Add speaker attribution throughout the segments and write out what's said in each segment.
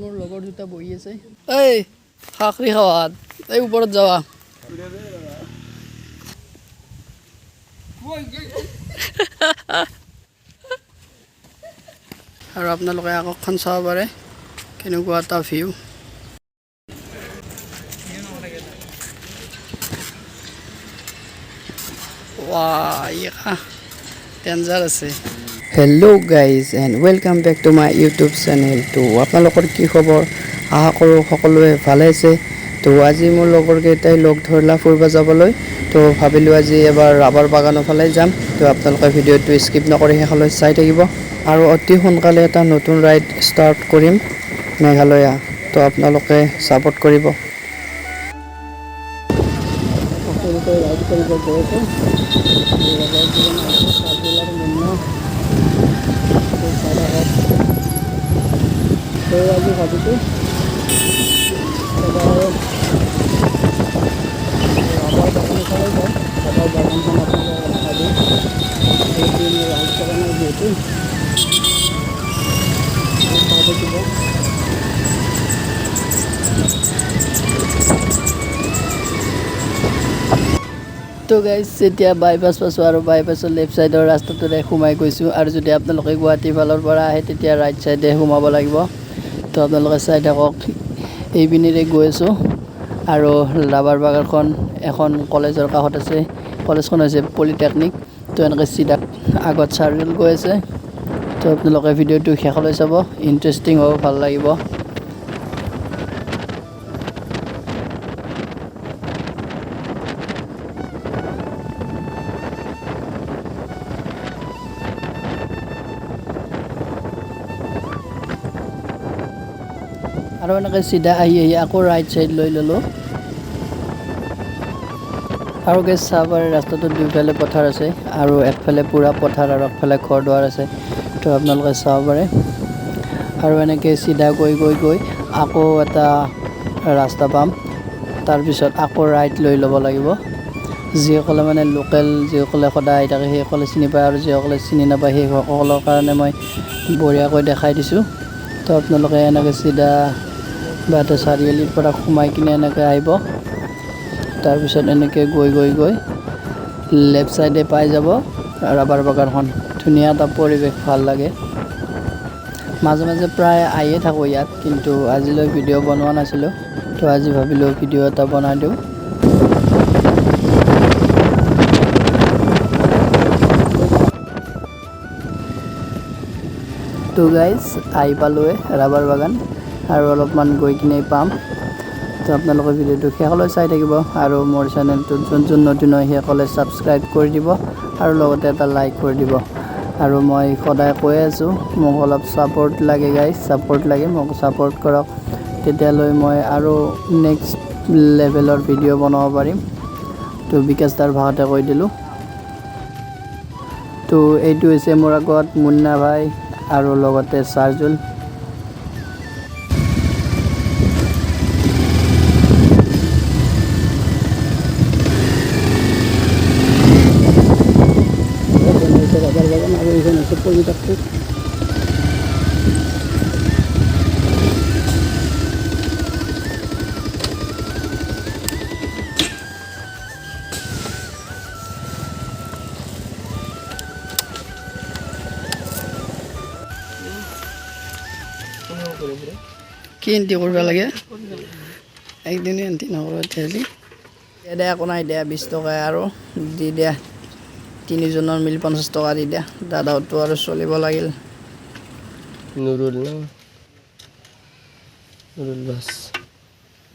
Speaker 1: মোৰ লগৰ দুটা বহি আছে এই খাখৰি খাৱাত এই ওপৰত যাৱা আৰু আপোনালোকে আকাশখন চাব পাৰে কেনেকুৱা এটা ভিউ वाह ये डेंजर আছে hello guys and welcome back to my YouTube channel तो আপোনালোকৰ কি খবৰ আশা কৰোঁ সকলোৱে ভালে আছে তো আজি মোৰ লগৰ কেইটাই লগ ধৰিলা ফুৰিব যাবলৈ তো ভাবিলোঁ আজি এবাৰ ৰাবাৰ বাগানৰ ফালে যাম তো আপোনালোকে ভিডিঅ'টো স্কিপ নকৰি শেষলৈ চাই থাকিব আৰু অতি সোনকালে এটা নতুন ৰাইড ষ্টাৰ্ট কৰিম মেঘালয়া তো আপোনালোকে সাপোৰ্ট কৰিব राइड कर गए थे तो आज भाभी तो तो गाइस এতিয়া বাইপাস পাছো আৰু বাইপাসৰ লেফট সাইডৰ ৰাস্তাটোৰে সোমাই গৈছো আৰু যদি আপোনালোকে গুৱাহাটী ফালৰ পৰা আহে তেতিয়া ৰাইট সাইডে সোমাব লাগিব তো আপোনালোকে চাই থাকক এই বিনিৰে গৈ আছো আৰু ৰাবাৰ বাগানখন এখন কলেজৰ কাষত আছে কলেজখন হৈছে পলিটেকনিক তো এনেকৈ সিধা আগত চাৰ্কেল গৈ আছে তো আপোনালোকে ভিডিঅ'টো শেষলৈ চাব ইন্টাৰেষ্টিং হ'ব ভাল লাগিব আৰু এনেকৈ সিধা আহি আকৌ ৰাইট সাইড লৈ ললো আৰু গেছ চাবাৰ ৰাস্তাটোৰ দুইফালে পথাৰ আছে আৰু একফালে পুৰা পথাৰ আৰু একফালে ঘৰ দুৱাৰ আছে তো আপোনালোকে চাব পাৰে আৰু এনেকৈ সিধা গৈ আকৌ এটা ৰাস্তা পাম তাৰপিছত আকৌ ৰাইট লৈ ল'ব লাগিব যিসকলে মানে লোকেল যিসকলে সদায় আহি থাকে সেইসকলে চিনি পায় আৰু যিসকলে চিনি নাপায় সেইসকলৰ কাৰণে মই বঢ়িয়াকৈ দেখাই দিছোঁ তো আপোনালোকে এনেকৈ সিধা বাটা চাৰিআলিৰ পৰা সোমাই কিনে এনেকৈ আহিব তাৰপিছত এনেকৈ গৈ লেফট সাইডে পাই যাব ৰাবাৰ বাগানখন ধুনীয়া এটা পৰিৱেশ ভাল লাগে মাজে মাজে প্ৰায় আহিয়ে থাকোঁ ইয়াত কিন্তু আজিলৈ ভিডিঅ' বনোৱা নাছিলোঁ তো আজি ভাবিলোঁ ভিডিঅ' এটা বনাই দিওঁ তো গাইজ আহি পালোৱে ৰাবাৰ বাগান আৰু অলপমান গৈ কিনে পাম তো আপোনালোকে ভিডিঅ'টো শেষলৈ চাই থাকিব আৰু মোৰ চেনেলটোত যোন নতুন হয় সেইসকলে ছাবস্ক্ৰাইব কৰি দিব আৰু লগতে এটা লাইক কৰি দিব আৰু মই সদায় কৈ আছোঁ মোক অলপ ছাপোৰ্ট লাগে গাইজ ছাপোৰ্ট লাগে মোক ছাপোৰ্ট কৰক তেতিয়ালৈ মই আৰু নেক্সট লেভেলৰ ভিডিঅ' বনাব পাৰিম তো বিকাশ দাৰ ভাষাতে কৈ দিলোঁ তো এইটো হৈছে মোৰ আগত মুন্না ভাই আৰু লগতে চাৰ্জুল পলিটেকনিক কি এণ্টি কৰিব লাগে একদিনে এণ্টি নকৰোঁ তেলি দে একো নাই দিয়া 20 টকা আৰু দি দিয়া তিনিজনৰ মিলি 50 টকা দি দিয়া দাদাওতো আৰু চলিব লাগিল
Speaker 2: নুৰুল না নুৰুল বাস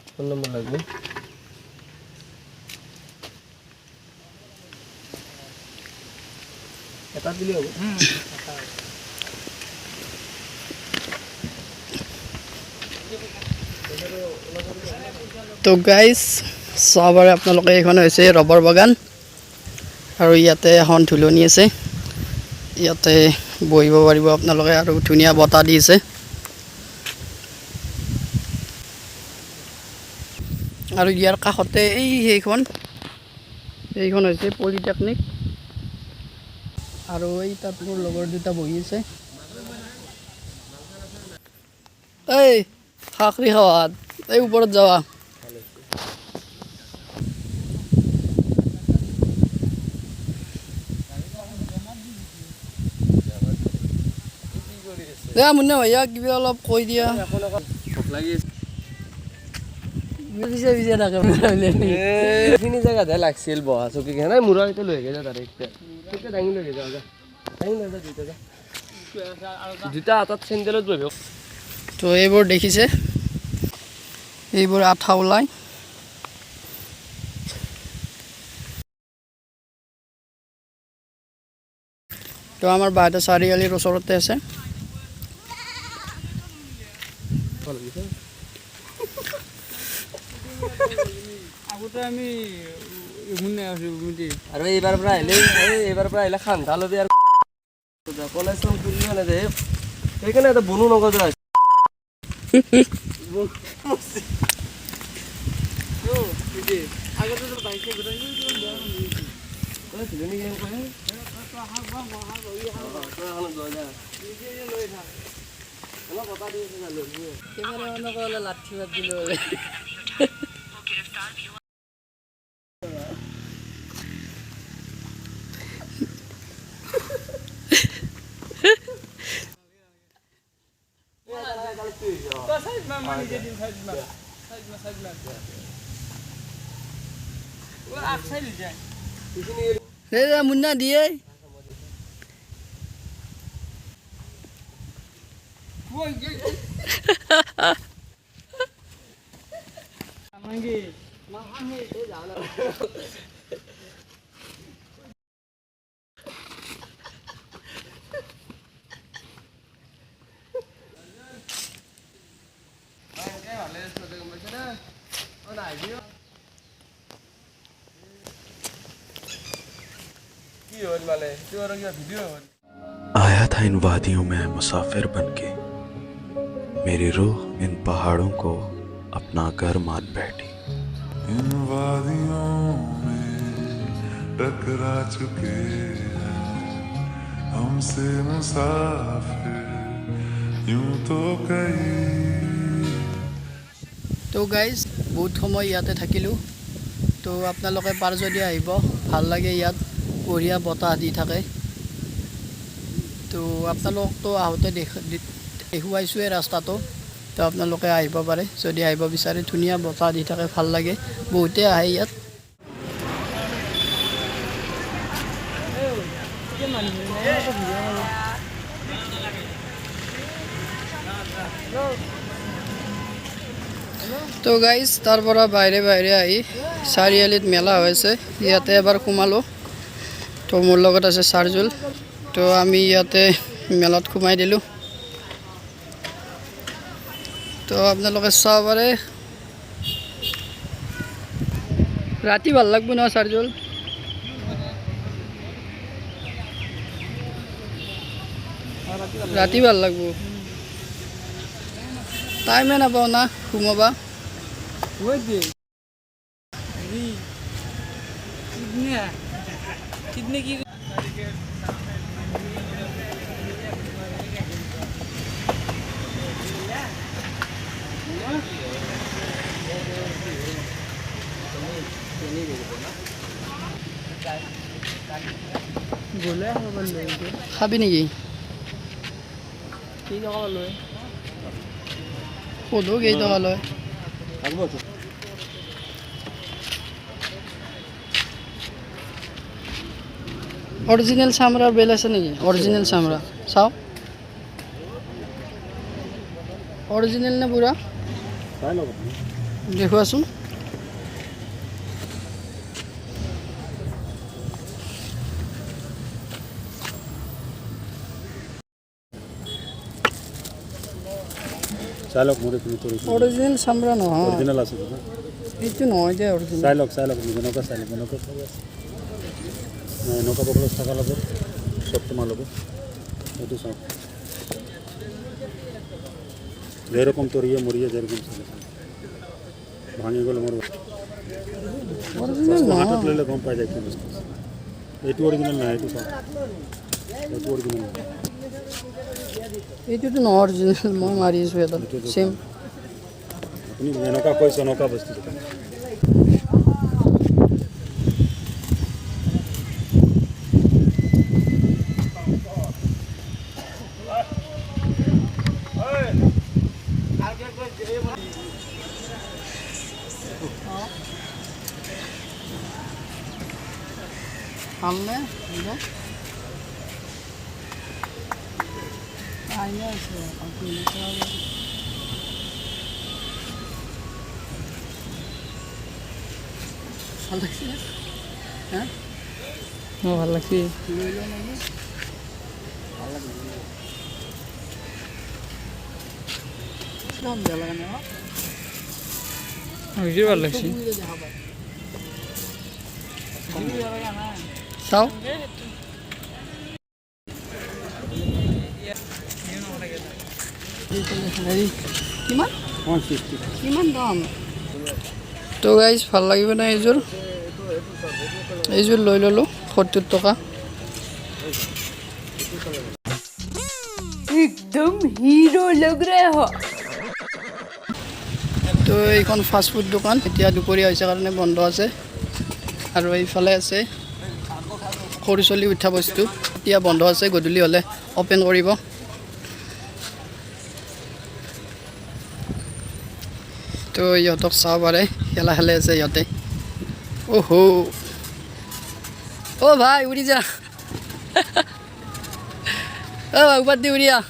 Speaker 2: ফোন নম্বৰ লাগব এটা দিলে হ'ব
Speaker 1: তো গাইজ চাবৰে আপোনালোকে এইখন হৈছে ৰবাৰ বাগান আৰু ইয়াতে এখন ধুলনি আছে ইয়াতে বহিব পাৰিব আপোনালোকে আৰু ধুনীয়া বতাহ দিছে আৰু ইয়াৰ কাষতে এইখন হৈছে পলিটেকনিক আৰু এই তাত মোৰ লগৰ দুটা বহি আছে এই খাকৰি খাৱাত এই ওপৰত যাৱা দে মুন্না ভাইয়া কিবা অলপ কৈ দিয়া
Speaker 2: ভোক লাগি আছে
Speaker 1: পিছে পিছে থাকে
Speaker 2: এইখিনি জেগাতহে লাগছিল বহা চকী নাই মূৰা এতিয়া লৈ গেছে তাৰে এতিয়া দাঙি লৈ গেছে দাঙি লৈ যা দুটা হাতত চেণ্ডেলত বহিব
Speaker 1: তো এইবোৰ দেখিছে এইবোৰ আঠা ওলাই তো আমাৰ বাহঁতে চাৰিআলিৰ ওচৰতে আছে আগতে আমি
Speaker 2: আৰু এইবাৰ পৰা আহিলে খান্ধা ল'বি আৰু কলেজ ফুৰিব নাযায় সেইকাৰণে এটা বনো নগজা হৈছে
Speaker 1: লাঠি ভাত দিলো মুন্না দিয়ে
Speaker 3: आया था इन वादियों में मुसाफिर बनके मेरी रूह इन पहाड़ों को अपना घर मान बैठी
Speaker 4: इन वादियों में टकरा चुके हैं हमसे मुसाफिर यूं तो कई
Speaker 1: তো গাইজ বহুত সময় ইয়াতে থাকিলোঁ তো আপোনালোকে পাৰে যদি আহিব ভাল লাগে ইয়াত বঢ়িয়া বতাহ দি থাকে তো আপোনালোকতো আহোঁতে দেখুৱাইছোঁৱে ৰাস্তাটো তো আপোনালোকে আহিব পাৰে যদি আহিব বিচাৰে ধুনীয়া বতাহ দি থাকে ভাল লাগে বহুতে আহে ইয়াত তো গাইজ তাৰ পৰা বাহিৰে বাহিৰে আহি চাৰিআলিত মেলা হৈছে ইয়াতে এবাৰ সোমালোঁ তো মোৰ লগত আছে চাৰ্জুল তো আমি ইয়াতে মেলাত সোমাই দিলোঁ তো আপোনালোকে চাব পাৰে ৰাতি ভাল লাগব ন চাৰ্জুল ৰাতি ভাল লাগব টাইমে নাপাওঁ না সোমাবা খাবি নেকি সোধো কেই টকা লয় অৰিজিনেল চামৰাৰ বেল আছে নেকি অৰিজিনেল চামৰা চাওঁ অৰিজিনেল নে পুৰা দেখুৱাচোন
Speaker 5: চাই লওক মোৰে তুমি কৰি
Speaker 1: অৰিজিনেল চামৰা নহয়
Speaker 5: অৰিজিনেল আছে
Speaker 1: এইটো নহয় যে অৰিজিনেল
Speaker 5: চাই লওক এনেকুৱা চাই লওক এনেকুৱা এনেকুৱা 50 টাকা ল'ব চব তোমাৰ ল'ব এইটো চাওক যেরকম তরিয়ে মরিয়ে যেরকম ভাঙি গেল মোর হাতত লইলে গম পাই যায় কি বস্তু এইটো অরিজিনাল না এইটো চাওক এইটো অরিজিনাল
Speaker 1: এইটোতো নহয় অৰিজিনেল মই মাৰি আছোঁ এটা চেম
Speaker 5: আপুনি এনেকুৱা কৈছে এনেকুৱা বস্তু দোকান
Speaker 1: ভালনে আইনে আছে ভাল লাগছে হ্যাঁ ভাল লাগছে লৈ লওঁ নেকি ভাল লাগে একদম বেয়া লাগে না ভাল লাগছে চাও কিমান কিমান দাম তো গাইজ ভাল লাগিব না এইযোৰ লৈ ল'লোঁ 70 টকা
Speaker 6: एकदम हीरो लग रहे हो
Speaker 1: তো এইখন ফাষ্ট ফুড দোকান এতিয়া দুপৰীয়া হৈছে কাৰণে বন্ধ আছে আৰু এইফালে আছে সৰু চলি উঠা বস্তু এতিয়া বন্ধ আছে গধূলি হ'লে অপেন কৰিব তো ইহঁতক চাব পাৰে খেলা খেলে আছে ইহঁতে অ'হো অ' ভাই উৰি যা অ' ভাই ওপৰত দি উৰি আহ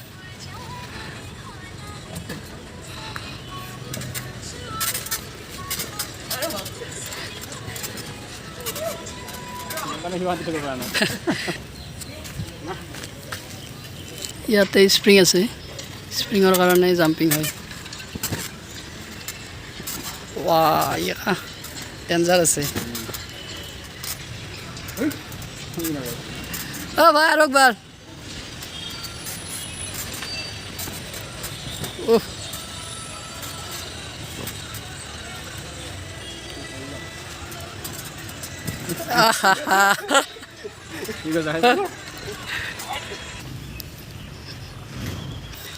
Speaker 1: ইয়াতে স্প্ৰিং আছে স্প্ৰিঙৰ কাৰণে জাম্পিং হয় ৱা ইয়া ডেঞ্জাৰ আছে অ' ভাই আৰু একবাৰ ওহ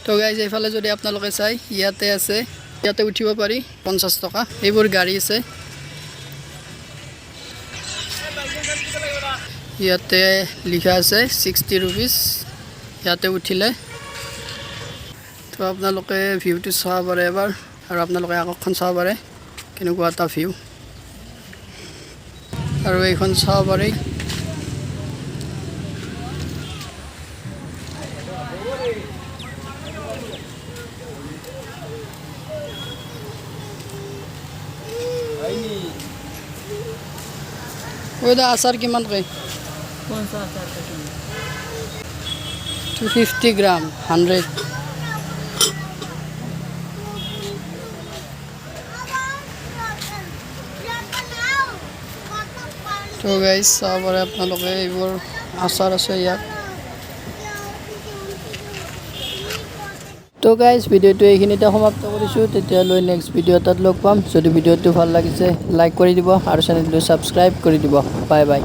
Speaker 1: তো গাইজ এইফালে যদি আপোনালোকে চাই ইয়াতে আছে ইয়াতে উঠিব পাৰি 50 টকা এইবোৰ গাড়ী আছে ইয়াতে লিখা আছে 60 रुपीस ইয়াতে উঠিলে তো আপোনালোকে ভিউটো চাব পাৰে এবাৰ আৰু আপোনালোকে আকাশখন চাব পাৰে কেনেকুৱা এটা ভিউ আৰু এইখন চাব পাৰে ওইটা আচাৰ কিমান কয় 250 গ্ৰাম 100 তো গাইজ চাব পাৰে আপোনালোকে এইবোৰ আচাৰ আছে ইয়াত তো গাইজ ভিডিঅ'টো এইখিনিতে সমাপ্ত কৰিছোঁ তেতিয়ালৈ নেক্সট ভিডিঅ' এটাত লগ পাম যদি ভিডিঅ'টো ভাল লাগিছে লাইক কৰি দিব আৰু চেনেলটো ছাবস্ক্ৰাইব কৰি দিব বাই বাই